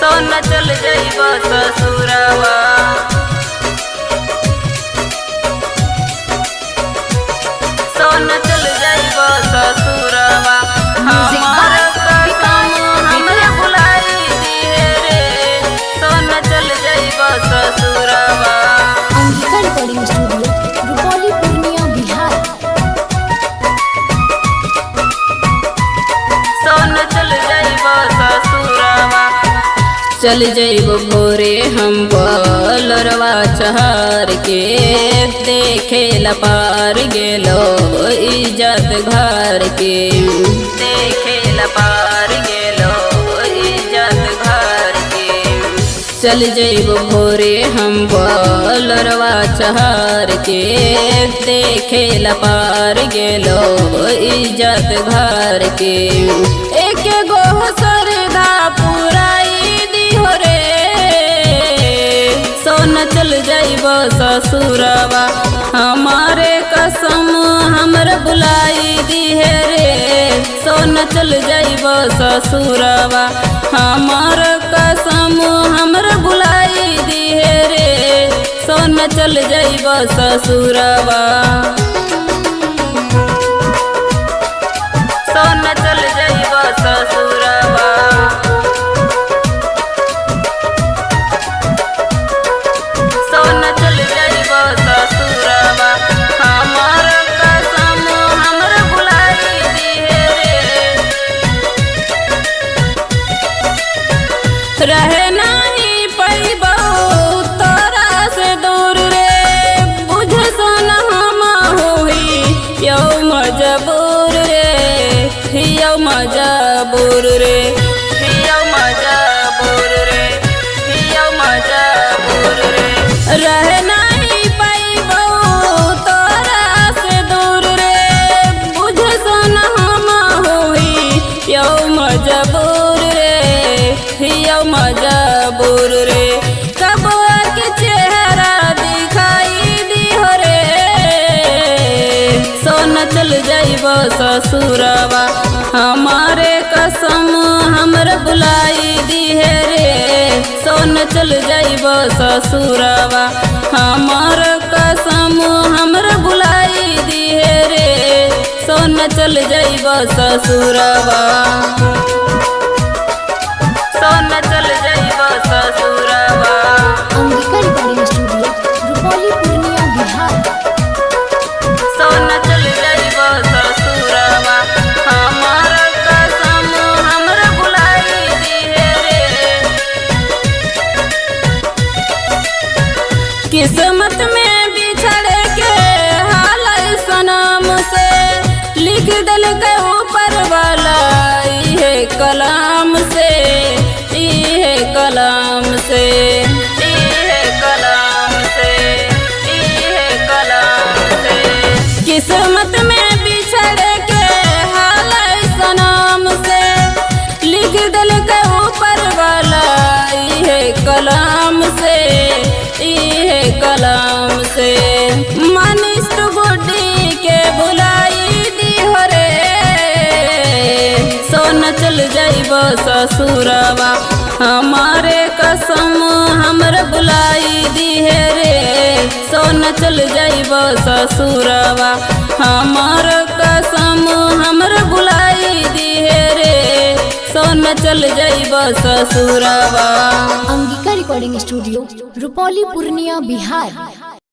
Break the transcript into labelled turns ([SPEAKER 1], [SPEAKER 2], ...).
[SPEAKER 1] सोना चल जाइब ससुरवा। सोना चल जाइब ससुरवा। हमार कसम हमरा भुलाई दिहे रे, सोना चल जाइब ससुरवा।
[SPEAKER 2] Angika recording studio Rupauli Purnia Bihar.
[SPEAKER 1] सोना चल जाइब ससुरवा। चल जाइब भोरे हम बोलरवा चहर के, देखे ला पार गेलो इज्जत घर के, देखे ला पार गेलो इज्जत घर के। चल जाइब भोरे हम बोलरवा चहर के, देखे ला पार गेलो इज्जत घर के। एक गो सरधा पुराई दिहो रे, सोना चल जाइब ससुरवा। हमारे कसम हमर बुलाई दिहे रे, सोना चल जाइब ससुरवा। हमार कसम हमर बुलाई दिहे रे, सोना चल जाइब ससुरवा। सोना चल जाइब ससुरवा। सोना चल जाइब ससुरवा। हमार कसम हमर बुलाई दिहे रे, रहे नहीं पैबो तोरा से दूर रे। बुझ सोना हम होई यौ मजबूर रे, यौ मजबूर रे, यौ मजबूर रे, यौ मजबूर रे। रह नहीं पैबो तोरा से दूर रे, बुझ सोना हम होई यौ मजबूर रे, यौ मजबूर रे। कब के चेहरा दिखाई दिहो रे, सोना चल जाइब ससुरवा। हमारे कसम हमर बुलाई दिहे रे, सोना चल जाइब ससुरवा। हमार कसम हमर बुलाई दिहे रे, सोना चल जाइब ससुरवा। सोना चल जाइब ससुरवा।
[SPEAKER 2] Angika recording studio Rupauli Purnia Bihar.
[SPEAKER 1] सोना चल जाइब ससुरवा। हमार कसम हमर बुलाई दिहे रे, किस्मत में बिछड़ के हाल सनम से, लिख दल के ऊपर वाला इहे कलाम से, इहे कलाम से, इहे कलाम से, इहे कलाम से। किस्मत में बिछड़ के हाल सनम से, लिख दल के ऊपर वाला इहे कलाम से, इहे कलाम से। मनीष गुड्डी के बुलाई दिहो रे, सोना चल जाइब ससुरवा। हमारे कसम हमर बुलाई दिहे रे, सोना चल जाइब ससुरवा। हमार कसम हमर बुलाई दिहे रे, सोना चल जाइब ससुरवा।
[SPEAKER 2] Angika recording studio Rupauli Purnia Bihar.